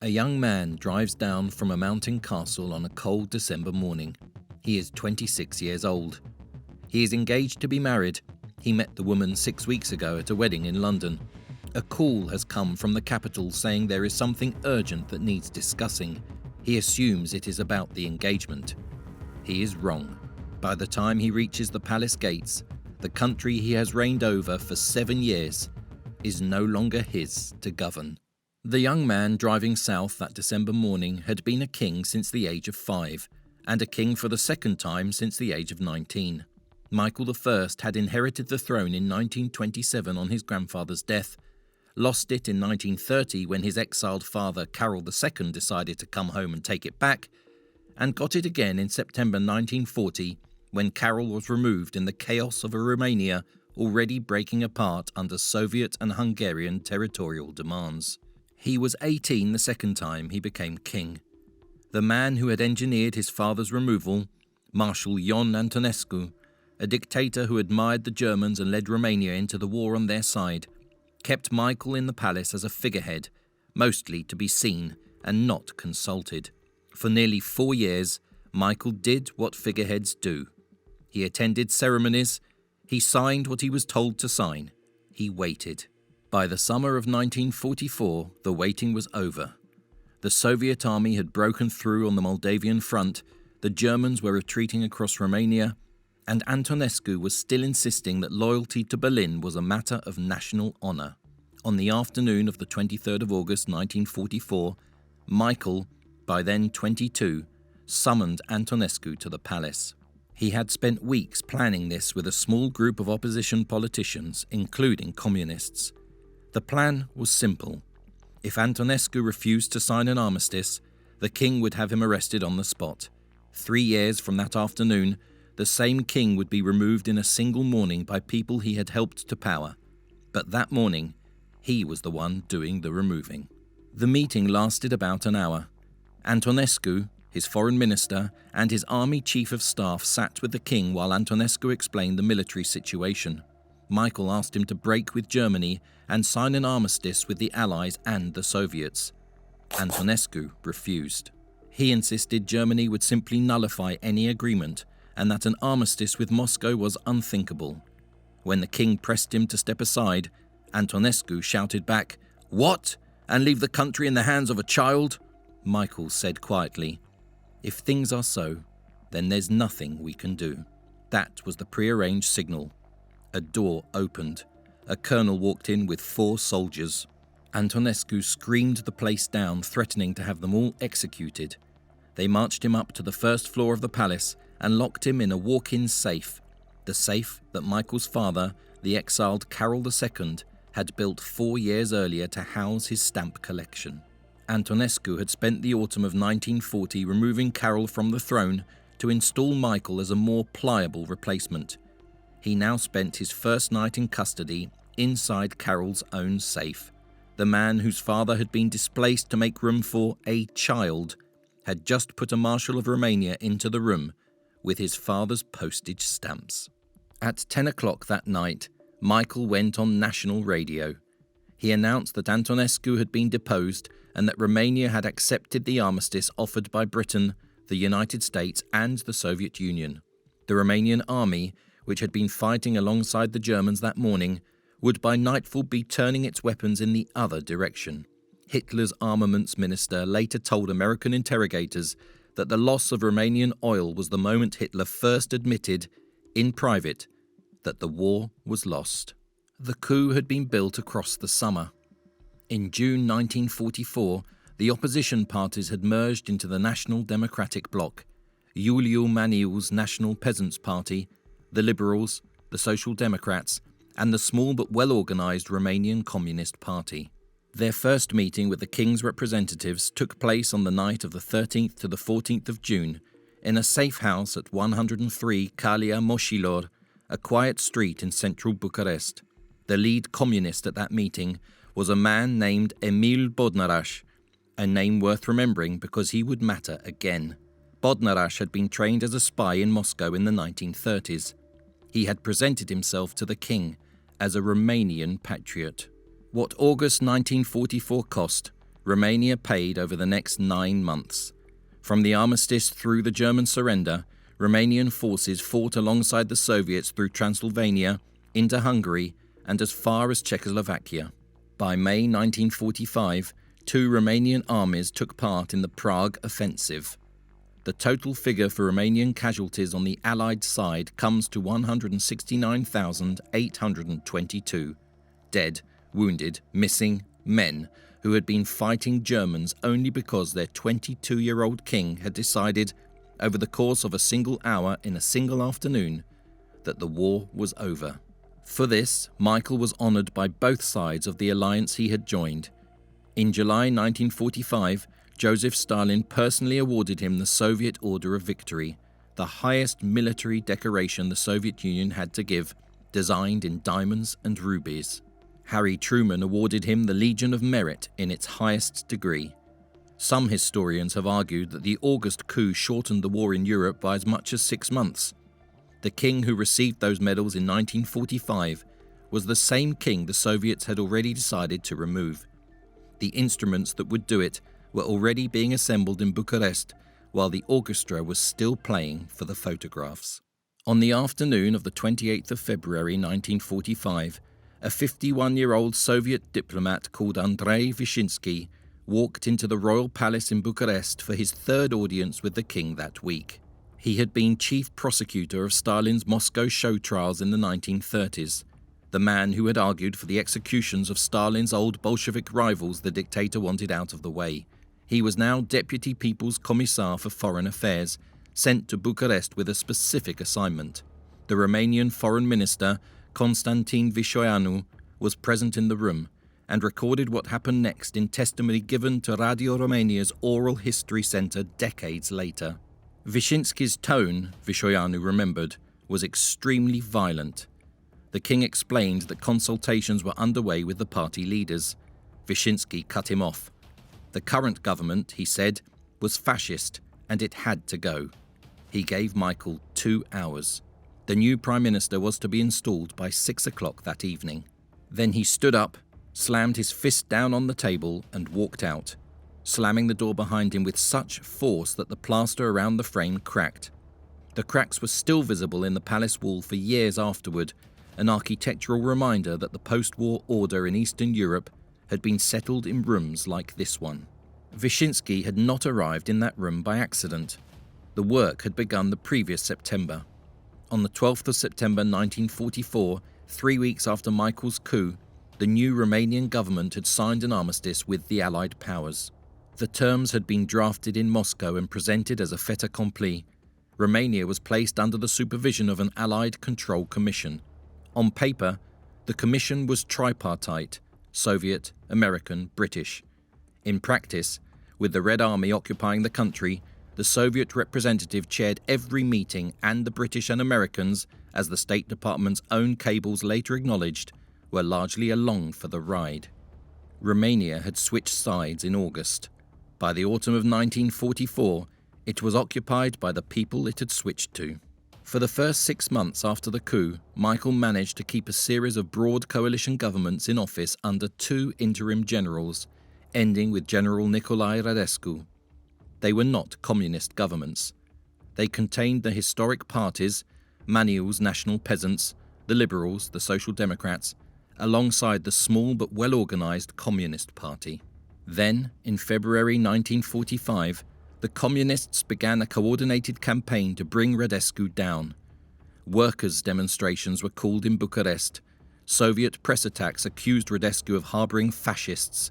A young man drives down from a mountain castle on a cold December morning. He is 26 years old. He is engaged to be married. He met the woman 6 weeks ago at a wedding in London. A call has come from the capital saying there is something urgent that needs discussing. He assumes it is about the engagement. He is wrong. By the time he reaches the palace gates, the country he has reigned over for 7 years is no longer his to govern. The young man driving south that December morning had been a king since the age of 5, and a king for the second time since the age of 19. Michael I had inherited the throne in 1927 on his grandfather's death, lost it in 1930 when his exiled father Carol II decided to come home and take it back, and got it again in September 1940 when Carol was removed in the chaos of a Romania already breaking apart under Soviet and Hungarian territorial demands. He was 18 the second time he became king. The man who had engineered his father's removal, Marshal Ion Antonescu, a dictator who admired the Germans and led Romania into the war on their side, kept Michael in the palace as a figurehead, mostly to be seen and not consulted. For nearly 4 years, Michael did what figureheads do. He attended ceremonies. He signed what he was told to sign. He waited. By the summer of 1944, the waiting was over. The Soviet army had broken through on the Moldavian front, the Germans were retreating across Romania, and Antonescu was still insisting that loyalty to Berlin was a matter of national honour. On the afternoon of the 23rd of August 1944, Michael, by then 22, summoned Antonescu to the palace. He had spent weeks planning this with a small group of opposition politicians, including communists. The plan was simple. If Antonescu refused to sign an armistice, the king would have him arrested on the spot. 3 years from that afternoon, the same king would be removed in a single morning by people he had helped to power. But that morning, he was the one doing the removing. The meeting lasted about an hour. Antonescu, his foreign minister, and his army chief of staff sat with the king while Antonescu explained the military situation. Michael asked him to break with Germany and sign an armistice with the Allies and the Soviets. Antonescu refused. He insisted Germany would simply nullify any agreement and that an armistice with Moscow was unthinkable. When the king pressed him to step aside, Antonescu shouted back, "What? And leave the country in the hands of a child?" Michael said quietly, "If things are so, then there's nothing we can do." That was the prearranged signal. A door opened. A colonel walked in with 4 soldiers. Antonescu screamed the place down, threatening to have them all executed. They marched him up to the first floor of the palace and locked him in a walk-in safe, the safe that Michael's father, the exiled Carol II, had built 4 years earlier to house his stamp collection. Antonescu had spent the autumn of 1940 removing Carol from the throne to install Michael as a more pliable replacement. He now spent his first night in custody inside Carol's own safe. The man whose father had been displaced to make room for a child had just put a Marshal of Romania into the room with his father's postage stamps. At 10 o'clock that night, Michael went on national radio. He announced that Antonescu had been deposed and that Romania had accepted the armistice offered by Britain, the United States, and the Soviet Union. The Romanian army, which had been fighting alongside the Germans that morning, would by nightfall be turning its weapons in the other direction. Hitler's armaments minister later told American interrogators that the loss of Romanian oil was the moment Hitler first admitted, in private, that the war was lost. The coup had been built across the summer. In June 1944, the opposition parties had merged into the National Democratic Bloc, Iuliu Maniu's National Peasants' Party, the Liberals, the Social Democrats, and the small but well-organised Romanian Communist Party. Their first meeting with the King's representatives took place on the night of the 13th to the 14th of June in a safe house at 103 Calea Moșilor, a quiet street in central Bucharest. The lead communist at that meeting was a man named Emil Bodnaraș, a name worth remembering because he would matter again. Bodnaraș had been trained as a spy in Moscow in the 1930s. He had presented himself to the king as a Romanian patriot. What August 1944 cost, Romania paid over the next 9 months. From the armistice through the German surrender, Romanian forces fought alongside the Soviets through Transylvania, into Hungary, and as far as Czechoslovakia. By May 1945, 2 Romanian armies took part in the Prague offensive. The total figure for Romanian casualties on the Allied side comes to 169,822 dead, wounded, missing men who had been fighting Germans only because their 22-year-old king had decided, over the course of a single hour in a single afternoon, that the war was over. For this, Michael was honoured by both sides of the alliance he had joined. In July 1945, Joseph Stalin personally awarded him the Soviet Order of Victory, the highest military decoration the Soviet Union had to give, designed in diamonds and rubies. Harry Truman awarded him the Legion of Merit in its highest degree. Some historians have argued that the August coup shortened the war in Europe by as much as 6 months. The king who received those medals in 1945 was the same king the Soviets had already decided to remove. The instruments that would do it were already being assembled in Bucharest, while the orchestra was still playing for the photographs. On the afternoon of the 28th of February 1945, a 51-year-old Soviet diplomat called Andrei Vyshinsky walked into the royal palace in Bucharest for his 3rd audience with the king that week. He had been chief prosecutor of Stalin's Moscow show trials in the 1930s, the man who had argued for the executions of Stalin's old Bolshevik rivals the dictator wanted out of the way. He was now Deputy People's Commissar for Foreign Affairs, sent to Bucharest with a specific assignment. The Romanian Foreign Minister, Constantin Vișoianu, was present in the room and recorded what happened next in testimony given to Radio Romania's Oral History Centre decades later. Vyshinsky's tone, Vișoianu remembered, was extremely violent. The king explained that consultations were underway with the party leaders. Vyshinsky cut him off. The current government, he said, was fascist and it had to go. He gave Michael 2 hours. The new prime minister was to be installed by 6 o'clock that evening. Then he stood up, slammed his fist down on the table and walked out, slamming the door behind him with such force that the plaster around the frame cracked. The cracks were still visible in the palace wall for years afterward, an architectural reminder that the post-war order in Eastern Europe had been settled in rooms like this one. Vyshinsky had not arrived in that room by accident. The work had begun the previous September. On the 12th of September 1944, 3 weeks after Michael's coup, the new Romanian government had signed an armistice with the Allied powers. The terms had been drafted in Moscow and presented as a fait accompli. Romania was placed under the supervision of an Allied Control Commission. On paper, the commission was tripartite: Soviet, American, British. In practice, with the Red Army occupying the country, the Soviet representative chaired every meeting, and the British and Americans, as the State Department's own cables later acknowledged, were largely along for the ride. Romania had switched sides in August. By the autumn of 1944, it was occupied by the people it had switched to. For the first 6 months after the coup, Michael managed to keep a series of broad coalition governments in office under 2 interim generals, ending with General Nicolae Radescu. They were not communist governments. They contained the historic parties, Maniul's National Peasants, the Liberals, the Social Democrats, alongside the small but well-organised Communist Party. Then, in February 1945, the Communists began a coordinated campaign to bring Radescu down. Workers' demonstrations were called in Bucharest. Soviet press attacks accused Radescu of harbouring fascists.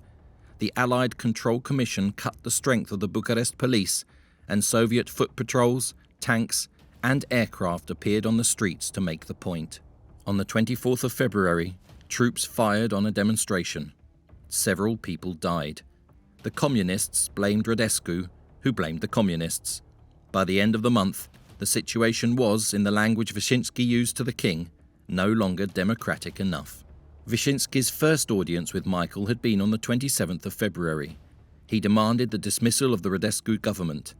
The Allied Control Commission cut the strength of the Bucharest police, and Soviet foot patrols, tanks, and aircraft appeared on the streets to make the point. On the 24th of February, troops fired on a demonstration. Several people died. The Communists blamed Radescu, who blamed the Communists. By the end of the month, the situation was, in the language Vyshinsky used to the king, no longer democratic enough. Vyshinsky's first audience with Michael had been on the 27th of February. He demanded the dismissal of the Radescu government.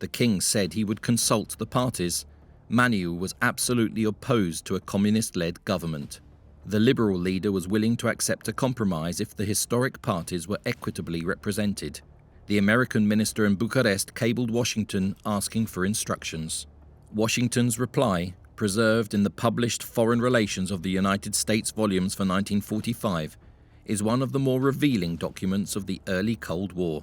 The king said he would consult the parties. Maniu was absolutely opposed to a communist-led government. The Liberal leader was willing to accept a compromise if the historic parties were equitably represented. The American minister in Bucharest cabled Washington asking for instructions. Washington's reply, preserved in the published Foreign Relations of the United States volumes for 1945, is one of the more revealing documents of the early Cold War.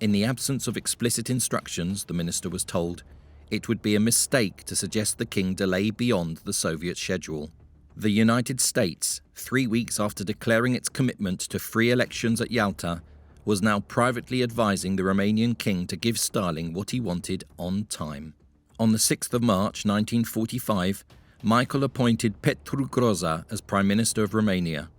In the absence of explicit instructions, the minister was told, it would be a mistake to suggest the king delay beyond the Soviet schedule. The United States, 3 weeks after declaring its commitment to free elections at Yalta, was now privately advising the Romanian king to give Stalin what he wanted on time. On the 6th of March 1945, Michael appointed Petru Groza as Prime Minister of Romania.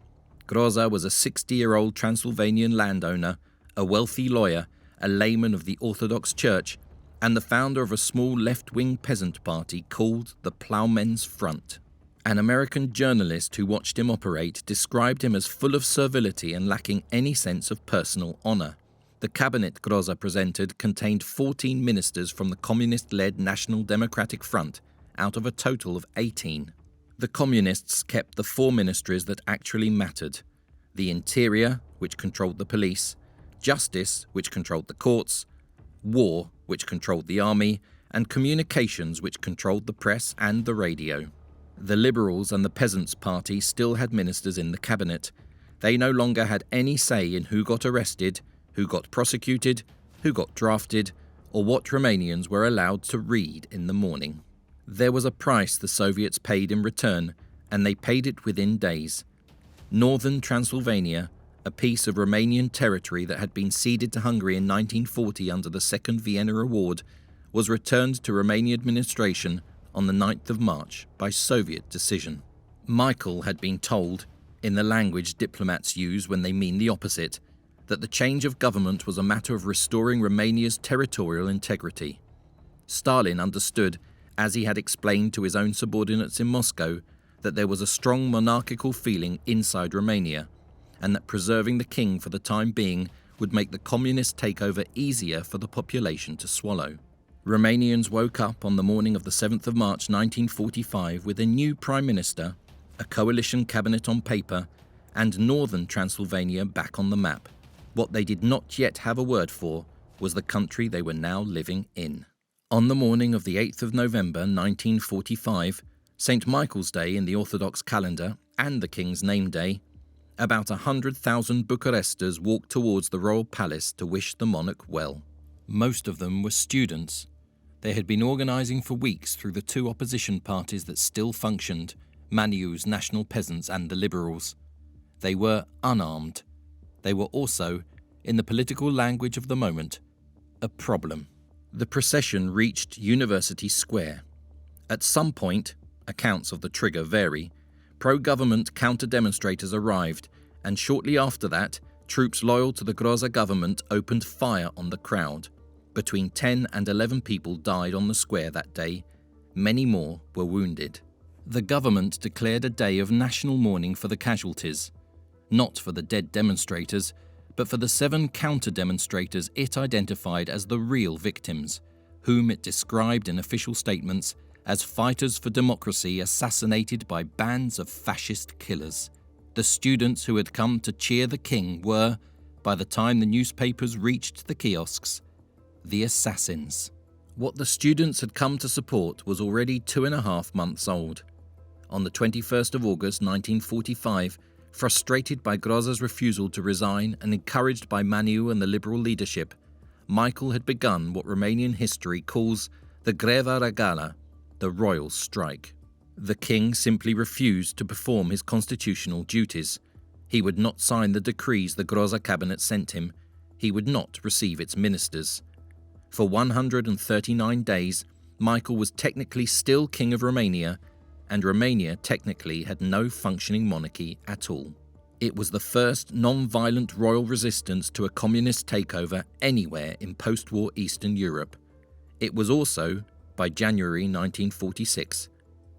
Groza was a 60-year-old Transylvanian landowner, a wealthy lawyer, a layman of the Orthodox Church, and the founder of a small left-wing peasant party called the Plowmen's Front. An American journalist who watched him operate described him as full of servility and lacking any sense of personal honor. The cabinet Groza presented contained 14 ministers from the communist-led National Democratic Front, out of a total of 18. The communists kept the 4 ministries that actually mattered: the Interior, which controlled the police; Justice, which controlled the courts; War, which controlled the army; and Communications, which controlled the press and the radio. The Liberals and the Peasants' Party still had ministers in the cabinet. They no longer had any say in who got arrested, who got prosecuted, who got drafted, or what Romanians were allowed to read in the morning. There was a price the Soviets paid in return, and they paid it within days. Northern Transylvania, a piece of Romanian territory that had been ceded to Hungary in 1940 under the Second Vienna Award, was returned to Romanian administration on the 9th of March by Soviet decision. Michael had been told, in the language diplomats use when they mean the opposite, that the change of government was a matter of restoring Romania's territorial integrity. Stalin understood, as he had explained to his own subordinates in Moscow, that there was a strong monarchical feeling inside Romania, and that preserving the king for the time being would make the communist takeover easier for the population to swallow. Romanians woke up on the morning of the 7th of March 1945 with a new prime minister, a coalition cabinet on paper, and northern Transylvania back on the map. What they did not yet have a word for was the country they were now living in. On the morning of the 8th of November 1945, St. Michael's Day in the Orthodox calendar and the King's name day, about 100,000 Bucharesters walked towards the royal palace to wish the monarch well. Most of them were students. They had been organising for weeks through the 2 opposition parties that still functioned, Maniu's National Peasants and the Liberals. They were unarmed. They were also, in the political language of the moment, a problem. The procession reached University Square. At some point, accounts of the trigger vary, pro-government counter-demonstrators arrived, and shortly after that, troops loyal to the Groza government opened fire on the crowd. Between 10 and 11 people died on the square that day. Many more were wounded. The government declared a day of national mourning for the casualties, not for the dead demonstrators, but for the 7 counter-demonstrators it identified as the real victims, whom it described in official statements as fighters for democracy assassinated by bands of fascist killers. The students who had come to cheer the king were, by the time the newspapers reached the kiosks, the assassins. What the students had come to support was already 2.5 months old. On the 21st of August 1945, frustrated by Groza's refusal to resign and encouraged by Maniu and the liberal leadership, Michael had begun what Romanian history calls the Greva Regală, the royal strike. The king simply refused to perform his constitutional duties. He would not sign the decrees the Groza cabinet sent him. He would not receive its ministers. For 139 days, Michael was technically still king of Romania, and Romania technically had no functioning monarchy at all. It was the first non-violent royal resistance to a communist takeover anywhere in post-war Eastern Europe. It was also, by January 1946,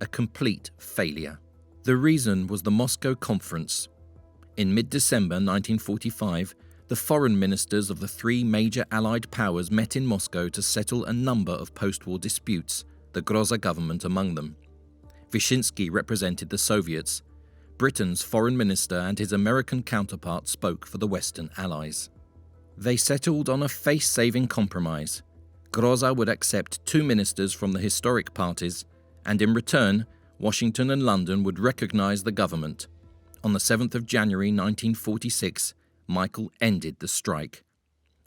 a complete failure. The reason was the Moscow Conference. In mid-December 1945, the foreign ministers of the 3 major Allied powers met in Moscow to settle a number of post-war disputes, the Groza government among them. Vyshinsky represented the Soviets. Britain's foreign minister and his American counterpart spoke for the Western Allies. They settled on a face-saving compromise. Groza would accept 2 ministers from the historic parties, and in return, Washington and London would recognise the government. On the 7th of January 1946, Michael ended the strike.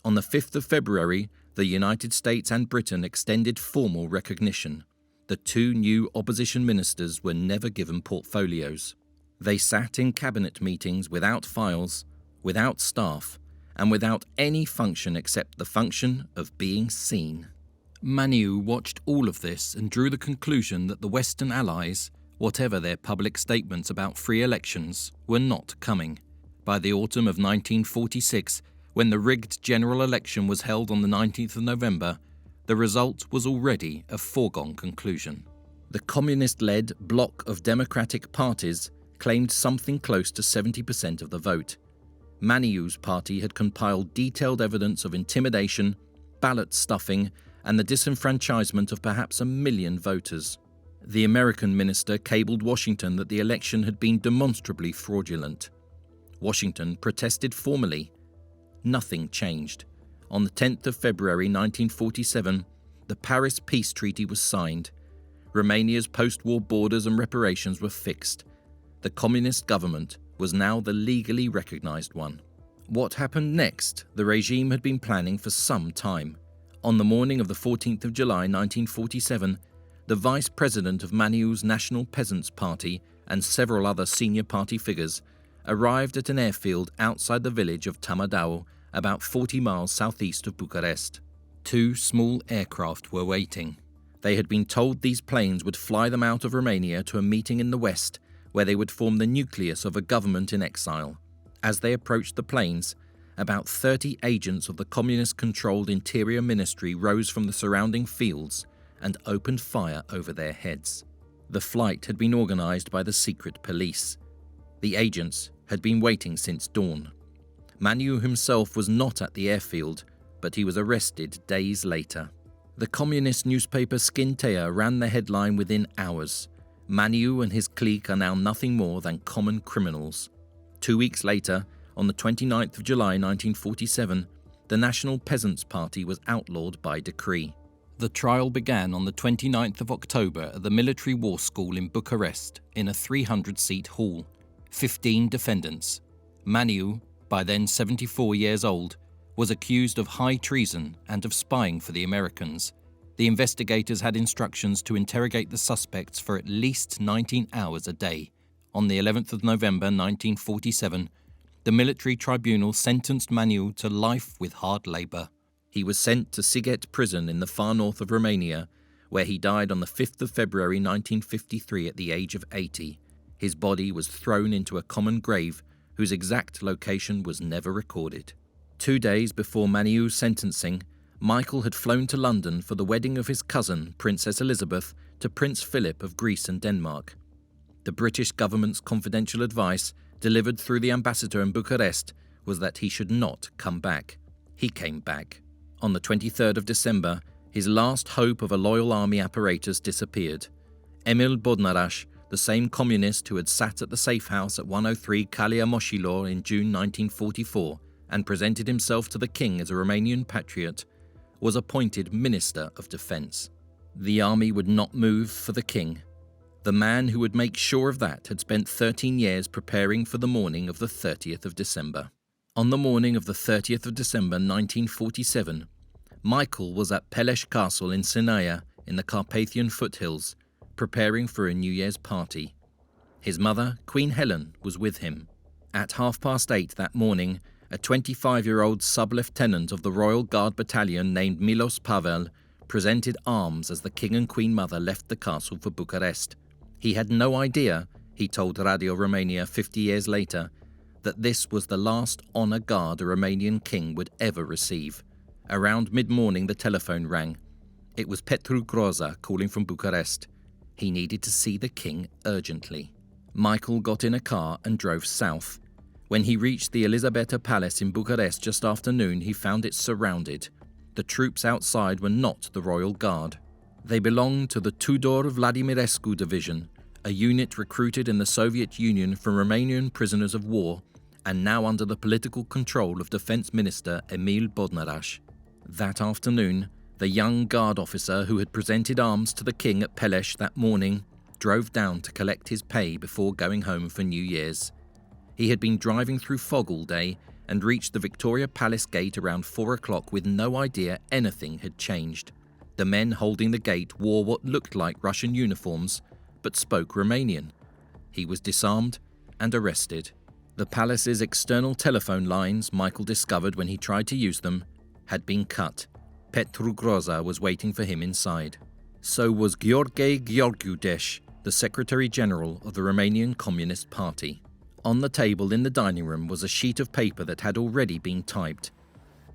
On the 5th of February, the United States and Britain extended formal recognition. The 2 new opposition ministers were never given portfolios. They sat in cabinet meetings without files, without staff, and without any function except the function of being seen. Maniu watched all of this and drew the conclusion that the Western Allies, whatever their public statements about free elections, were not coming. By the autumn of 1946, when the rigged general election was held on the 19th of November, the result was already a foregone conclusion. The communist-led bloc of democratic parties claimed something close to 70% of the vote. Maniu's party had compiled detailed evidence of intimidation, ballot stuffing, and the disenfranchisement of perhaps 1 million voters. The American minister cabled Washington that the election had been demonstrably fraudulent. Washington protested formally. Nothing changed. On the 10th of February 1947, the Paris Peace Treaty was signed. Romania's post-war borders and reparations were fixed. The communist government was now the legally recognized one. What happened next, the regime had been planning for some time. On the morning of the 14th of July 1947, the vice president of Maniu's National Peasants' Party and several other senior party figures arrived at an airfield outside the village of Tamadao, about 40 miles southeast of Bucharest. 2 small aircraft were waiting. They had been told these planes would fly them out of Romania to a meeting in the west, where they would form the nucleus of a government in exile. As they approached the planes, about 30 agents of the communist-controlled Interior Ministry rose from the surrounding fields and opened fire over their heads. The flight had been organized by the secret police. The agents had been waiting since dawn. Maniu himself was not at the airfield, but he was arrested days later. The communist newspaper Skintea ran the headline within hours. Maniu and his clique are now nothing more than common criminals. 2 weeks later, on the 29th of July 1947, the National Peasants' Party was outlawed by decree. The trial began on the 29th of October at the Military War School in Bucharest in a 300-seat hall. 15 defendants. Maniu, by then 74 years old, was accused of high treason and of spying for the Americans. The investigators had instructions to interrogate the suspects for at least 19 hours a day. On the 11th of November 1947, the military tribunal sentenced Maniu to life with hard labour. He was sent to Sighet prison in the far north of Romania, where he died on the 5th of February 1953 at the age of 80. His body was thrown into a common grave whose exact location was never recorded. 2 days before Maniu's sentencing, Michael had flown to London for the wedding of his cousin, Princess Elizabeth, to Prince Philip of Greece and Denmark. The British government's confidential advice, delivered through the ambassador in Bucharest, was that he should not come back. He came back. On the 23rd of December, his last hope of a loyal army apparatus disappeared. Emil Bodnaraș, the same communist who had sat at the safe house at 103 Calea Moșilor in June 1944 and presented himself to the king as a Romanian patriot, was appointed Minister of Defence. The army would not move for the king. The man who would make sure of that had spent 13 years preparing for the morning of the 30th of December. On the morning of the 30th of December 1947, Michael was at Peleș Castle in Sinaia in the Carpathian foothills, preparing for a New Year's party. His mother, Queen Helen, was with him. At 8:30 that morning, a 25-year-old sub-lieutenant of the Royal Guard Battalion named Milos Pavel presented arms as the King and Queen Mother left the castle for Bucharest. He had no idea, he told Radio Romania 50 years later, that this was the last honour guard a Romanian king would ever receive. Around mid-morning the telephone rang. It was Petru Groza calling from Bucharest. He needed to see the king urgently. Michael got in a car and drove south. When he reached the Elisabeta Palace in Bucharest just after noon, he found it surrounded. The troops outside were not the Royal Guard. They belonged to the Tudor Vladimirescu division, a unit recruited in the Soviet Union from Romanian prisoners of war and now under the political control of Defence Minister Emil Bodnaraș. That afternoon, the young guard officer who had presented arms to the king at Peleș that morning drove down to collect his pay before going home for New Year's. He had been driving through fog all day and reached the Victoria Palace gate around 4 o'clock with no idea anything had changed. The men holding the gate wore what looked like Russian uniforms, but spoke Romanian. He was disarmed and arrested. The palace's external telephone lines, Michael discovered when he tried to use them, had been cut. Petru Groza was waiting for him inside. So was Gheorghe Gheorghiudeș, the Secretary-General of the Romanian Communist Party. On the table in the dining room was a sheet of paper that had already been typed.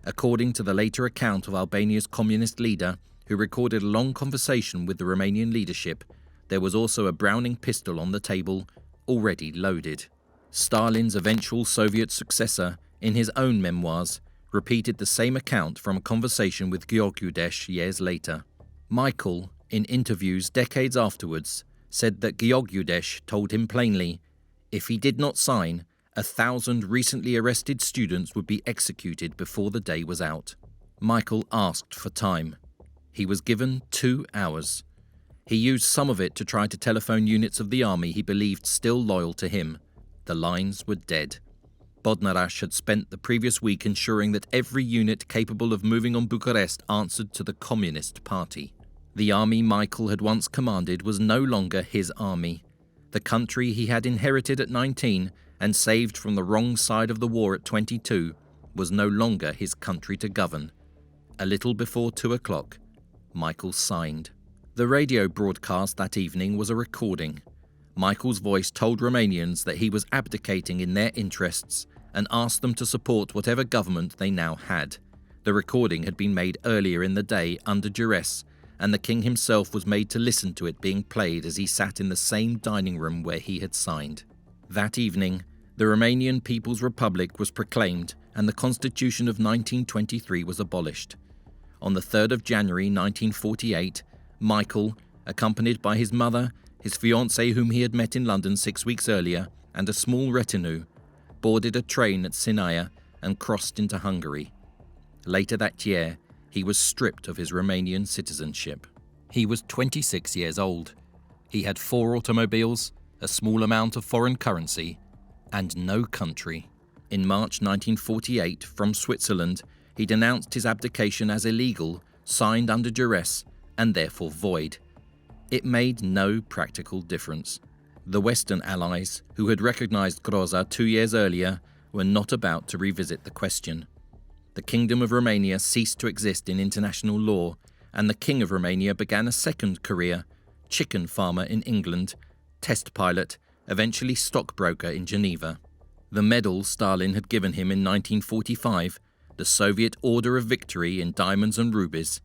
According to the later account of Albania's communist leader, who recorded a long conversation with the Romanian leadership, there was also a Browning pistol on the table, already loaded. Stalin's eventual Soviet successor, in his own memoirs, repeated the same account from a conversation with Gheorghiudeș years later. Michael, in interviews decades afterwards, said that Gheorghiudeș told him plainly, if he did not sign, 1,000 recently arrested students would be executed before the day was out. Michael asked for time. He was given 2 hours. He used some of it to try to telephone units of the army he believed still loyal to him. The lines were dead. Bodnaraș had spent the previous week ensuring that every unit capable of moving on Bucharest answered to the Communist Party. The army Michael had once commanded was no longer his army. The country he had inherited at 19 and saved from the wrong side of the war at 22 was no longer his country to govern. A little before 2 o'clock, Michael signed. The radio broadcast that evening was a recording. Michael's voice told Romanians that he was abdicating in their interests and asked them to support whatever government they now had. The recording had been made earlier in the day under duress, and the king himself was made to listen to it being played as he sat in the same dining room where he had signed. That evening, the Romanian People's Republic was proclaimed and the Constitution of 1923 was abolished. On the 3rd of January 1948, Michael, accompanied by his mother, his fiancée whom he had met in London 6 weeks earlier, and a small retinue, boarded a train at Sinaia and crossed into Hungary. Later that year, he was stripped of his Romanian citizenship. He was 26 years old. He had 4 automobiles, a small amount of foreign currency, and no country. In March 1948, from Switzerland, he denounced his abdication as illegal, signed under duress, and therefore void. It made no practical difference. The Western allies, who had recognized Groza 2 years earlier, were not about to revisit the question. The Kingdom of Romania ceased to exist in international law, and the King of Romania began a second career, chicken farmer in England, test pilot, eventually stockbroker in Geneva. The medal Stalin had given him in 1945, the Soviet Order of Victory in diamonds and rubies,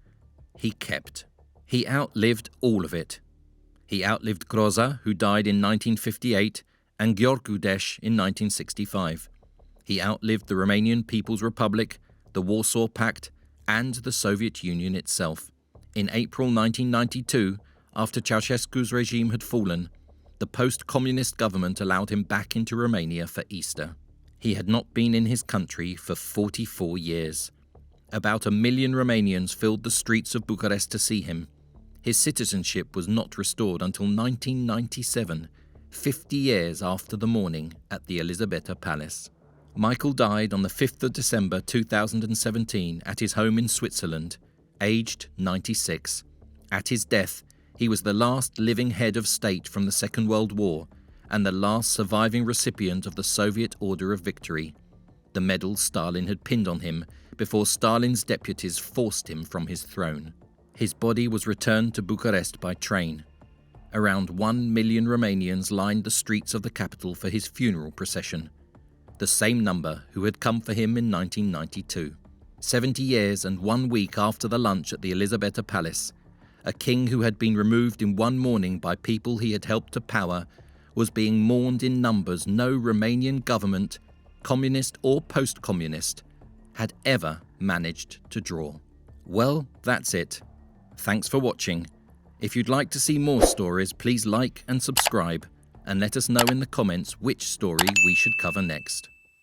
he kept. He outlived all of it. He outlived Groza, who died in 1958, and Gheorghiudeș in 1965. He outlived the Romanian People's Republic, the Warsaw Pact, and the Soviet Union itself. In April 1992, after Ceausescu's regime had fallen, the post-communist government allowed him back into Romania for Easter. He had not been in his country for 44 years. About 1 million Romanians filled the streets of Bucharest to see him. His citizenship was not restored until 1997, 50 years after the morning at the Elizabeta Palace. Michael died on the 5th of December 2017 at his home in Switzerland, aged 96. At his death, he was the last living head of state from the Second World War and the last surviving recipient of the Soviet Order of Victory, the medal Stalin had pinned on him before Stalin's deputies forced him from his throne. His body was returned to Bucharest by train. Around 1 million Romanians lined the streets of the capital for his funeral procession, the same number who had come for him in 1992. 70 years and 1 week after the lunch at the Elizabeta Palace, a king who had been removed in one morning by people he had helped to power was being mourned in numbers no Romanian government, communist or post-communist, had ever managed to draw. Well, that's it. Thanks for watching. If you'd like to see more stories, please like and subscribe, and let us know in the comments which story we should cover next.